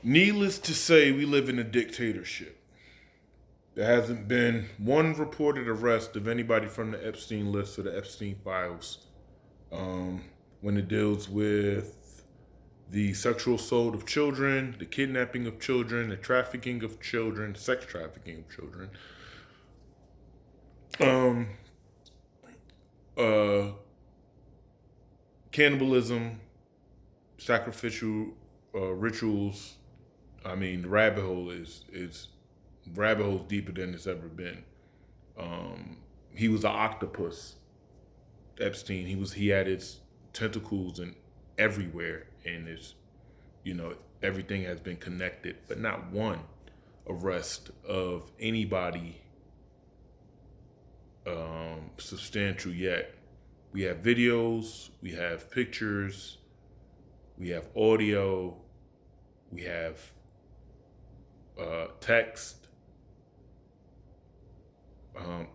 Needless to say, we live in a dictatorship. There hasn't been one reported arrest of anybody from the Epstein list or the Epstein files um, when it deals with the sexual assault of children, the kidnapping of children, the trafficking of children, sex trafficking of children, um, uh, cannibalism, sacrificial rituals. I mean, the rabbit hole is rabbit hole's deeper than it's ever been. Um, he was an octopus. Epstein. He had his tentacles in everywhere, and it's everything has been connected, but not one arrest of anybody substantial yet. We have videos, we have pictures, we have audio, we have text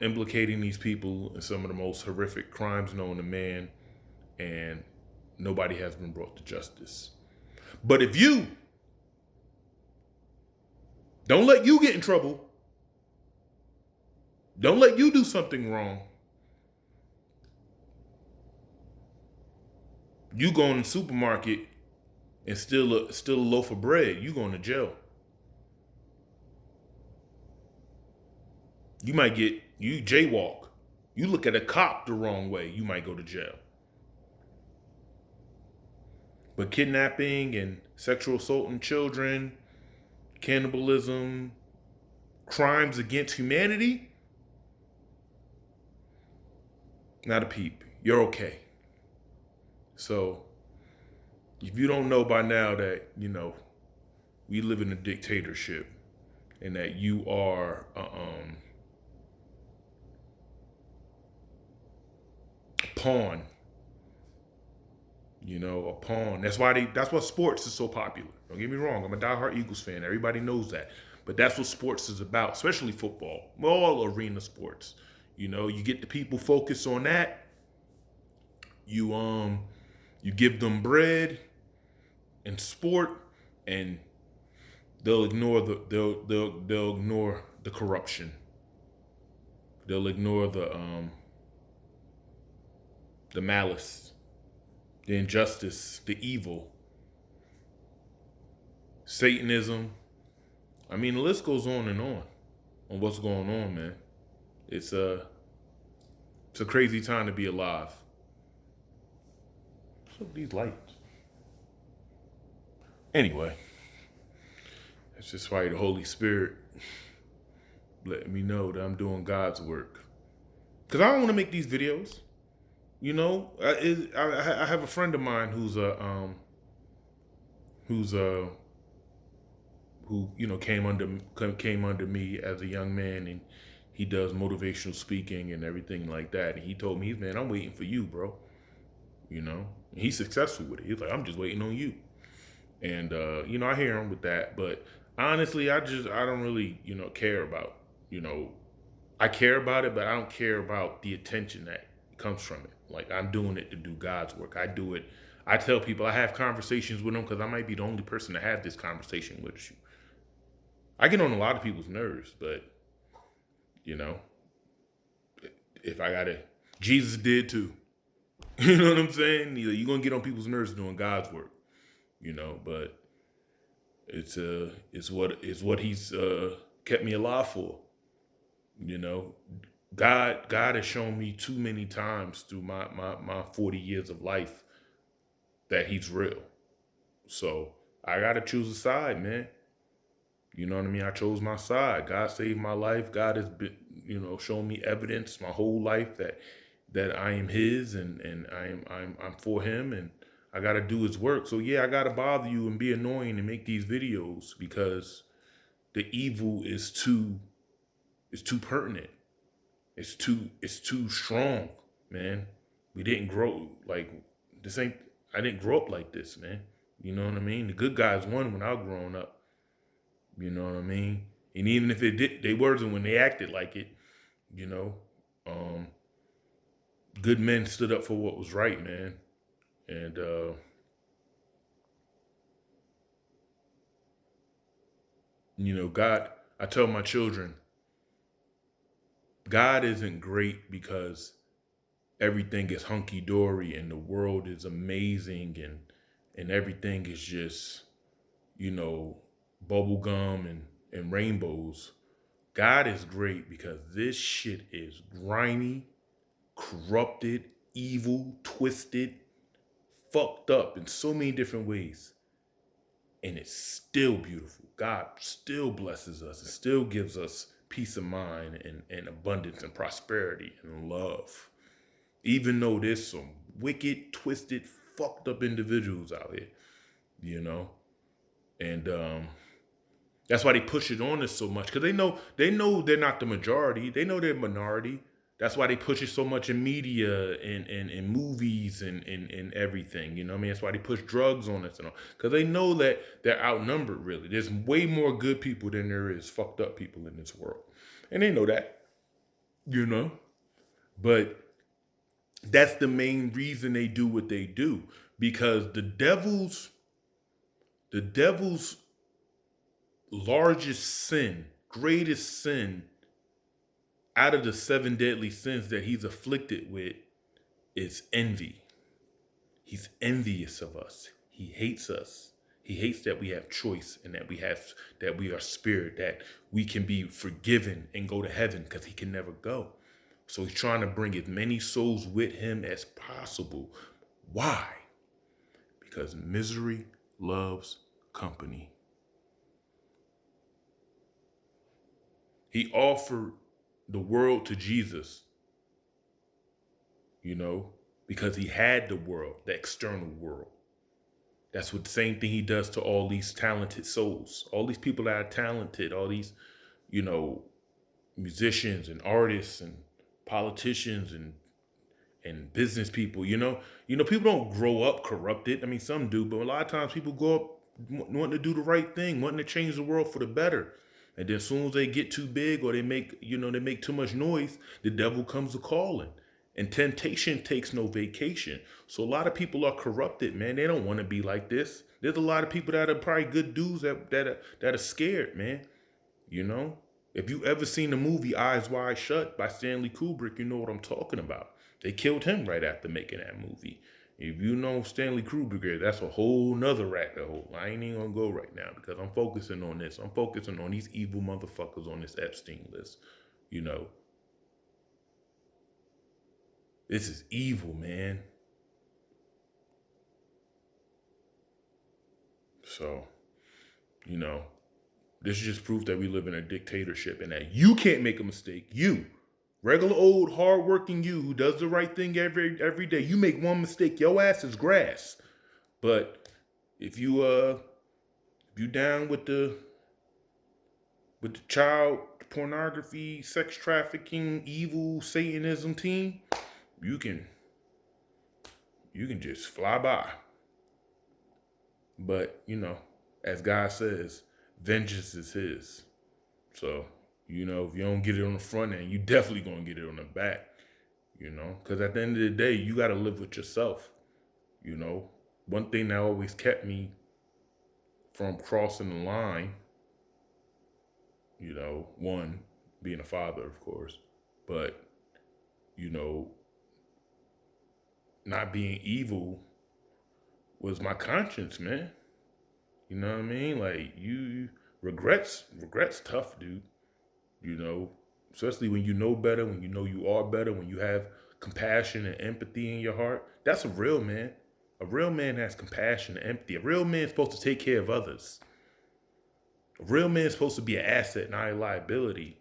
implicating these people in some of the most horrific crimes known to man, and nobody has been brought to justice. But if you don't let you get in trouble, don't let you do something wrong, you go in the supermarket and steal a loaf of bread, you going to jail. You jaywalk. You look at a cop the wrong way, you might go to jail. But kidnapping and sexual assault on children, cannibalism, crimes against humanity, not a peep. You're okay. So if you don't know by now that, we live in a dictatorship and that you are a pawn, a pawn. That's why sports is so popular. Don't get me wrong, I'm a diehard Eagles fan. Everybody knows that. But that's what sports is about, especially football. All arena sports. You get the people focused on that. You give them bread and sport, and they'll ignore they'll ignore the corruption. They'll ignore the malice, the injustice, the evil, Satanism. I mean, the list goes on what's going on, man. It's a crazy time to be alive. What's up with these lights? Anyway, that's just why the Holy Spirit letting me know that I'm doing God's work. Cause I don't want to make these videos. I have a friend of mine who came under me as a young man, and he does motivational speaking and everything like that. And he told me, man, I'm waiting for you, bro. And he's successful with it. He's like, I'm just waiting on you. And I hear him with that, but honestly, I don't really care about I care about it, but I don't care about the attention that comes from it. Like, I'm doing it to do God's work. I do it. I tell people I have conversations with them because I might be the only person to have this conversation with you. I get on a lot of people's nerves, but you know, if I gotta, Jesus did too. You know what I'm saying? You're gonna get on people's nerves doing God's work. But it's what He's kept me alive for. You know, God has shown me too many times through my 40 years of life that He's real. So I gotta choose a side, man. You know what I mean? I chose my side. God saved my life. God has been, shown me evidence my whole life that I am His, and I'm for Him, and I gotta do His work. So yeah, I gotta bother you and be annoying and make these videos because the evil is too pertinent. It's too strong, man. We didn't grow like this. I didn't grow up like this, man. You know what I mean? The good guys won when I was growing up. You know what I mean? And even if it did, they wasn't when they acted like it. You know, um, good men stood up for what was right, man. And God, I tell my children, God isn't great because everything is hunky dory and the world is amazing and everything is just, you know, bubble gum and rainbows. God is great because this shit is grimy, corrupted, evil, twisted, fucked up in so many different ways. And it's still beautiful. God still blesses us and still gives us peace of mind and abundance and prosperity and love. Even though there's some wicked, twisted, fucked up individuals out here, you know? And that's why they push it on us so much. Because they know they're not the majority. They know they're minority. That's why they push it so much in media and movies and everything. You know what I mean? That's why they push drugs on us and all. Because they know that they're outnumbered, really. There's way more good people than there is fucked up people in this world. And they know that, you know? But that's the main reason they do what they do. Because the devil's largest sin, greatest sin out of the seven deadly sins that he's afflicted with is envy. He's envious of us. He hates us. He hates that we have choice and that we are spirit, that we can be forgiven and go to heaven because he can never go. So he's trying to bring as many souls with him as possible. Why? Because misery loves company. He offered the world to Jesus, because he had the world, the external world. That's what the same thing he does to all these talented souls, all these people that are talented, all these, you know, musicians and artists and politicians and business people. People don't grow up corrupted. I mean, some do, but a lot of times people grow up wanting to do the right thing, wanting to change the world for the better. And then as soon as they get too big or they make too much noise, the devil comes a calling. And temptation takes no vacation. So a lot of people are corrupted, man. They don't want to be like this. There's a lot of people that are probably good dudes that are scared, man. You know? If you ever seen the movie Eyes Wide Shut by Stanley Kubrick, you know what I'm talking about. They killed him right after making that movie. If you know Stanley Kubrick, that's a whole nother rabbit hole. I ain't even gonna go right now because I'm focusing on this. I'm focusing on these evil motherfuckers on this Epstein list. You know, this is evil, man. So, this is just proof that we live in a dictatorship and that you can't make a mistake. You, regular old hardworking you who does the right thing every day, you make one mistake, your ass is grass. But if you down with the child pornography, sex trafficking, evil Satanism team, you can just fly by. But, as God says, vengeance is his. So, if you don't get it on the front end, you definitely gonna get it on the back. Because at the end of the day, you gotta live with yourself. One thing that always kept me from crossing the line, one, being a father, of course, but, not being evil was my conscience, man. You know what I mean? Like, you regrets tough, dude. Especially when you know better, when you know you are better, when you have compassion and empathy in your heart. That's a real man. A real man has compassion and empathy. A real man is supposed to take care of others. A real man is supposed to be an asset, not a liability.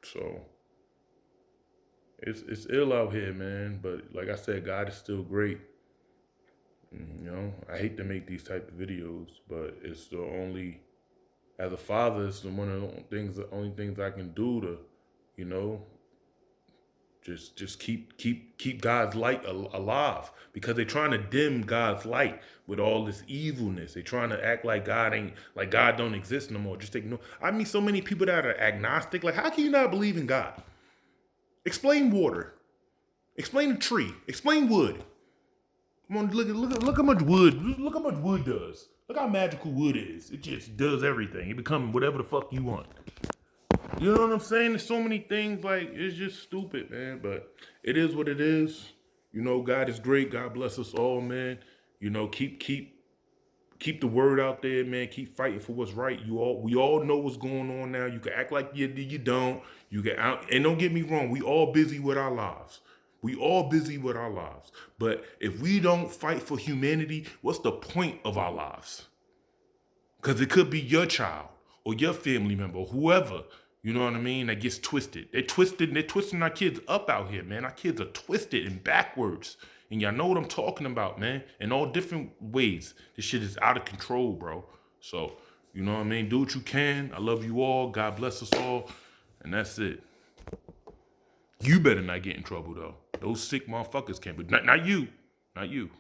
So it's ill out here, man. But like I said, God is still great. I hate to make these type of videos, but it's the only, as a father, it's one of the only things I can do to, just keep God's light alive, because they're trying to dim God's light with all this evilness. They're trying to act like God don't exist no more. Just ignore. I mean, so many people that are agnostic. Like, how can you not believe in God? Explain water. Explain a tree. Explain wood. Come on, look how much wood. Look how much wood does. Look how magical wood is. It just does everything. It becomes whatever the fuck you want. You know what I'm saying? There's so many things, like, it's just stupid, man. But it is what it is. You know, God is great. God bless us all, man. You know, keep the word out there, man. Keep fighting for what's right. We all know what's going on now. You can act like you don't. You can out, and don't get me wrong. We all busy with our lives. We all busy with our lives. But if we don't fight for humanity, what's the point of our lives? Because it could be your child or your family member or whoever, you know what I mean, that gets twisted. They're twisting our kids up out here, man. Our kids are twisted and backwards. And y'all know what I'm talking about, man. In all different ways. This shit is out of control, bro. So, you know what I mean? Do what you can. I love you all. God bless us all. And that's it. You better not get in trouble, though. Those sick motherfuckers can't. But not you. Not you.